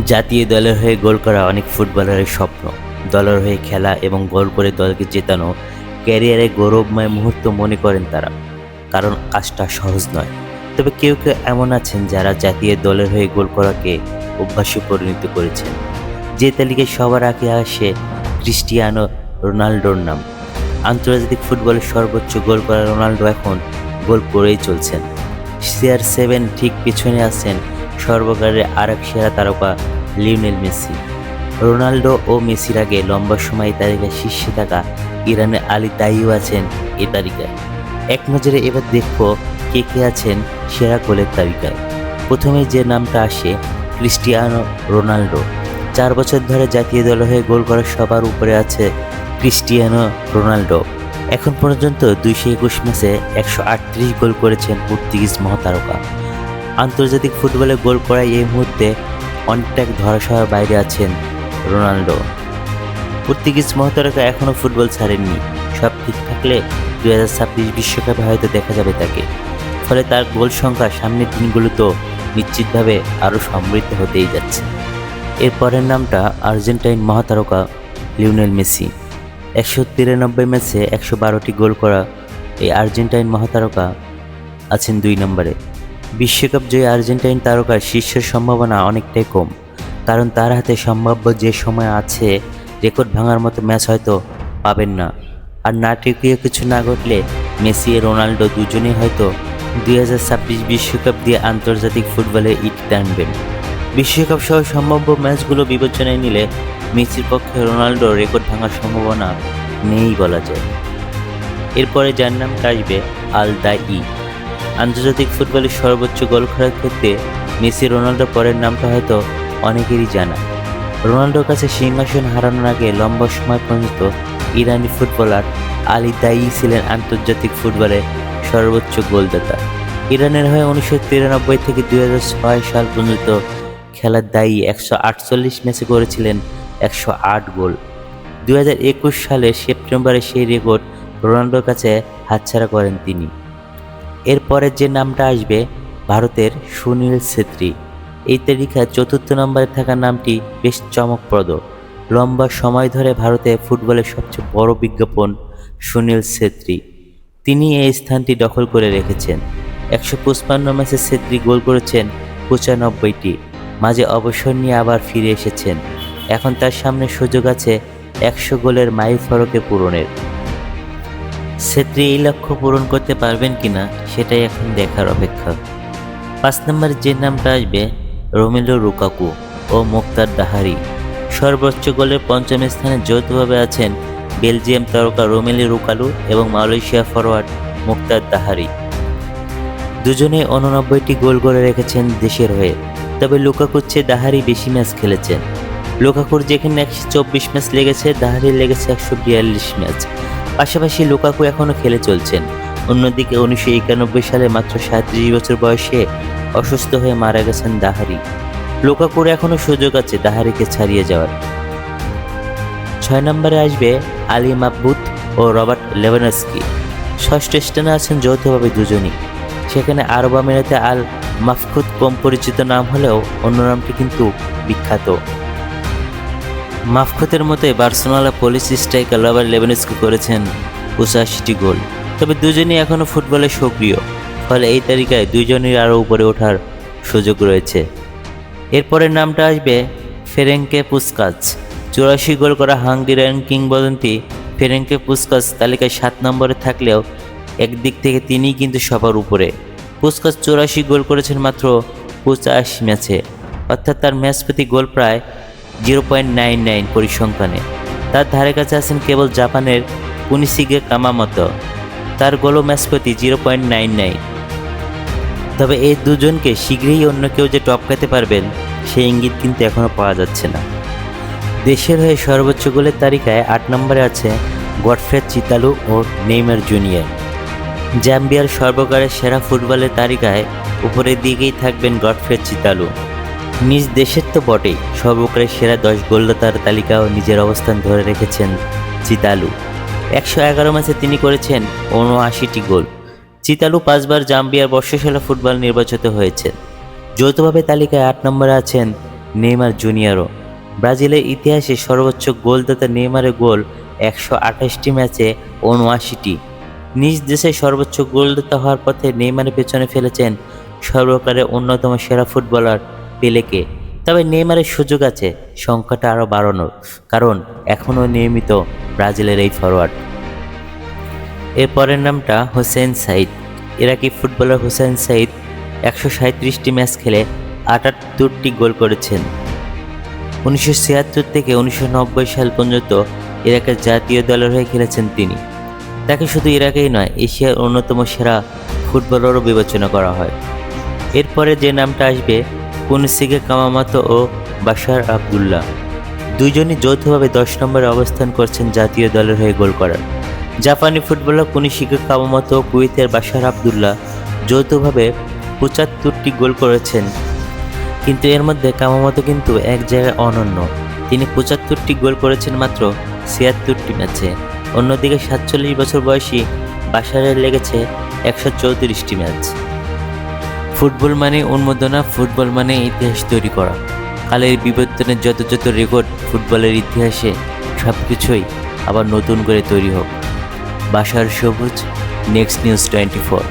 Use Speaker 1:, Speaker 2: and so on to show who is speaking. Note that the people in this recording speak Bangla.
Speaker 1: জাতীয় দলের হয়ে গোল করা অনেক ফুটবলারের স্বপ্ন। দলের হয়ে খেলা এবং গোল করে দলকে জেতানো ক্যারিয়ারে গৌরবময় মুহূর্ত মনে করেন তারা, কারণ কাজটা সহজ নয়। তবে কেউ কেউ এমন আছেন যারা জাতীয় দলের হয়ে গোল করাকে অভ্যাসে পরিণত করেছেন। যে তালিকায় সবার আগে আসে ক্রিস্টিয়ানো রোনাল্ডোর নাম। আন্তর্জাতিক ফুটবলের সর্বোচ্চ গোল করা রোনাল্ডো এখন গোল করেই চলছেন। CR7 ঠিক পিছনে আছেন সর্বকালের আরেক সেরা তারকা লিওনেল মেসি। রোনাল্ডো ও মেসির আগে লম্বা সময় এই তালিকায় শীর্ষে থাকা ইরানের আলী দাইও আছেন এই তালিকায়। এক নজরে এবার দেখবো কে কে আছেন সেরা গোলের তালিকায়। প্রথমে যে নামটা আসে ক্রিস্টিয়ানো রোনাল্ডো। 4 বছর ধরে জাতীয় দলের হয়ে গোল করার সবার উপরে আছে ক্রিস্টিয়ানো রোনাল্ডো। এখন পর্যন্ত 221 ম্যাচে 138 গোল করেছেন পর্তুগিজ মহাতারকা। আন্তর্জাতিক ফুটবলে গোল করায় এই মুহূর্তে অনেকটা ধরাছোঁয়ার বাইরে আছেন রোনাল্ডো। পর্তুগিজ মহাতারকা এখনও ফুটবল ছাড়েননি। সব ঠিক থাকলে 2026 বিশ্বকাপে হয়তো দেখা যাবে তাকে। ফলে তার গোল সংখ্যা সামনের দিনগুলোতেও নিশ্চিতভাবে আরও সমৃদ্ধ হতেই যাচ্ছে। এর পরের নামটা আর্জেন্টাইন মহাতারকা লিওনেল মেসি। 193 ম্যাচে 112টি গোল করা এই আর্জেন্টাইন মহাতারকা আছেন 2 নম্বরে। বিশ্বকাপ জয়ী আর্জেন্টাইন তারকার শীর্ষের সম্ভাবনা অনেকটাই কম, কারণ তার হাতে সম্ভাব্য যে সময় আছে রেকর্ড ভাঙার মতো ম্যাচ হয়তো পাবেন না। আর নাটকীয় কিছু না ঘটলে মেসি ও রোনাল্ডো দুজনেই হয়তো 2026 বিশ্বকাপ দিয়ে আন্তর্জাতিক ফুটবলে ইট টানবেন। বিশ্বকাপ সহ সম্ভাব্য ম্যাচগুলো বিবেচনায় নিলে মেসির পক্ষে রোনাল্ডোর রেকর্ড ভাঙার সম্ভাবনা নেই বলা যায়। এরপরে যার নামটা আসবে আল দাই। আন্তর্জাতিক ফুটবলের সর্বোচ্চ গোল করার ক্ষেত্রে মেসি রোনাল্ডো পরের নামটা হয়তো অনেকেরই জানা। রোনাল্ডোর কাছে সিংহাসন হারানোর আগে লম্বা সময় পর্যন্ত ইরানি ফুটবলার আলী দাই ছিলেন আন্তর্জাতিক ফুটবলে সর্বোচ্চ গোলদাতা। ইরানের হয়ে 1993 থেকে 2006 সাল পর্যন্ত খেলার দায়ী 148 ম্যাচে করেছিলেন 108 গোল। 2021 সালের সেপ্টেম্বরে সেই রেকর্ড রোনাল্ডোর কাছে হাতছাড়া করেন তিনি। এরপরের যে নামটা আসবে ভারতের সুনীল ছেত্রী। এই তালিকায় 4র্থ নম্বরে থাকা নামটি বেশ চমকপ্রদ। লম্বা সময় ধরে ভারতে ফুটবলের সবচেয়ে বড় বিজ্ঞাপন সুনীল ছেত্রী। তিনি এই স্থানটি দখল করে রেখেছেন। 155 ম্যাচে ছেত্রী গোল করেছেন 95টি। মাঝে অবসর নিয়ে আবার ফিরে এসেছেন। এখন তার সামনে সুযোগ আছে 100 গোলের মাইল ফলকে পূরণের। ছেত্রী এই লক্ষ্য পূরণ করতে পারবেন কিনা সেটাই এখন দেখার অপেক্ষা। 5 নম্বরে যে নামটা আসবে রোমেলু লুকাকু ও মুক্তার দাহারি। সর্বোচ্চ গোলের 5ম স্থানে যৌথভাবে আছেন বেলজিয়াম তারকা রোমেলু লুকাকু এবং মালয়েশিয়া ফরোয়ার্ড মুক্তার দাহারি। দুজনেই 89টি গোল করে রেখেছেন দেশের হয়ে। তবে লুকাকুর চেয়ে দাহারি বেশি ম্যাচ খেলেছেন। লুকাকুর যেখানে 124 ম্যাচ লেগেছে, দাহারির লেগেছে 142 ম্যাচ। পাশাপাশি লুকাকু এখনও খেলে চলছেন। অন্যদিকে 1991 সালে মাত্র 37 বছর বয়সে অসুস্থ হয়ে মারা গেছেন দাহারি। লুকাকুর এখনও সুযোগ আছে দাহারিকে ছাড়িয়ে যাওয়ার। 6 নম্বরে আসবে আলী মাহবুব ও রবার্ট লেভানডস্কি। 6ষ্ঠ স্থানে আছেন যৌথভাবে দুজনই। সেখানে আরব আমিরাতে আল মাফকুদ কম পরিচিত নাম হলেও অন্য নামটি কিন্তু বিখ্যাত। মাফকুতের মতোই Barcelona polish striker Robert Lewandowski করেছেন 85টি গোল। তবে দুজনই এখনও ফুটবলে সক্রিয়, ফলে এই তালিকায় দুজনের আরও উপরে ওঠার সুযোগ রয়েছে। এরপরের নামটা আসবে ফেরেঙ্কে পুস্কাচ। 84 গোল করা হাঙ্গেরিয়ান কিংবদন্তি ফেরেঙ্কে পুস্কাচ তালিকায় 7 নম্বরে থাকলেও একদিক থেকে তিনিই কিন্তু সবার উপরে। পুস্কাচ 84 গোল করেছেন মাত্র 85 ম্যাচে, অর্থাৎ তার ম্যাচ প্রতি গোল প্রায় 0.99 পরিসংখ্যানে। তার ধারে কাছে আছেন কেবল জাপানের কুনিশিগে কামামোতো, তার গোলও ম্যাচ প্রতি 0.99। তবে এই দুজনকে শীঘ্রই অন্য কেউ যে টপকাতে পারবেন সেই ইঙ্গিত কিন্তু এখনও পাওয়া যাচ্ছে না। দেশের হয়ে সর্বোচ্চ গোলের তালিকায় 8 নম্বরে আছে গডফ্রে চিতালু ও নেইমার জুনিয়র। জাম্বিয়ার সর্বকালের সেরা ফুটবলের তালিকায় উপরের দিকেই থাকবেন গডফ্রে চিতালু। নিজ দেশের তো বটেই, সর্বকালের সেরা 10 গোলদাতার তালিকাও নিজের অবস্থান ধরে রেখেছেন চিতালু। 111 ম্যাচে তিনি করেছেন 79টি গোল। চিতালু 5 বার জাম্বিয়ার বর্ষসেরা ফুটবল নির্বাচিত হয়েছেন। যৌথভাবে তালিকায় 8 নম্বরে আছেন নেইমার জুনিয়রও। ব্রাজিলের ইতিহাসে সর্বোচ্চ গোলদাতা নেইমারের গোল 128টি ম্যাচে 79টি। নিজ দেশে সর্বোচ্চ গোলদাতা হওয়ার পথে নেইমারের পেছনে ফেলেছেন সর্বকালের অন্যতম সেরা ফুটবলার পেলেকে। তবে নেইমারের সুযোগ আছে সংখ্যাটা আরও বাড়ানোর, কারণ এখনও নিয়মিত ব্রাজিলের এই ফরোয়ার্ড। এর পরের নামটা হোসেন সাইদ। ইরাকি ফুটবলার হোসেন সাইদ 137টি ম্যাচ খেলে 78টি গোল করেছেন। 1976 থেকে 1990 সাল পর্যন্ত ইরাকের জাতীয় দলের হয়ে খেলেছেন তিনি। তাকে শুধু ইরাকেই নয়, এশিয়ার অন্যতম সেরা ফুটবলারও বিবেচনা করা হয়। এরপরে যে নামটা আসবে কুনসিগে কামামোতো ও বাশার আবদুল্লাহ। দুইজনই যৌথভাবে 10 নম্বরে অবস্থান করছেন জাতীয় দলের হয়ে গোল করার। জাপানি ফুটবলার কুনিশিগে কামামোতো ও কুয়েতের বাশার আবদুল্লাহ যৌথভাবে 75টি গোল করেছেন। কিন্তু এর মধ্যে কামামোতো কিন্তু এক জায়গায় অনন্য। তিনি 75টি গোল করেছেন মাত্র 76টি ম্যাচে। অন্যদিকে 47 বছর বয়সী বাশারের লেগেছে 134টি ম্যাচ। ফুটবল মানে উন্মাদনা, ফুটবল মানে ইতিহাস তৈরি করা। কালের বিবর্তনের যত যত রেকর্ড ফুটবলের ইতিহাসে, সব কিছুই আবার নতুন করে তৈরি হোক। বাশার সবুজ, নেক্সট নিউজ 24।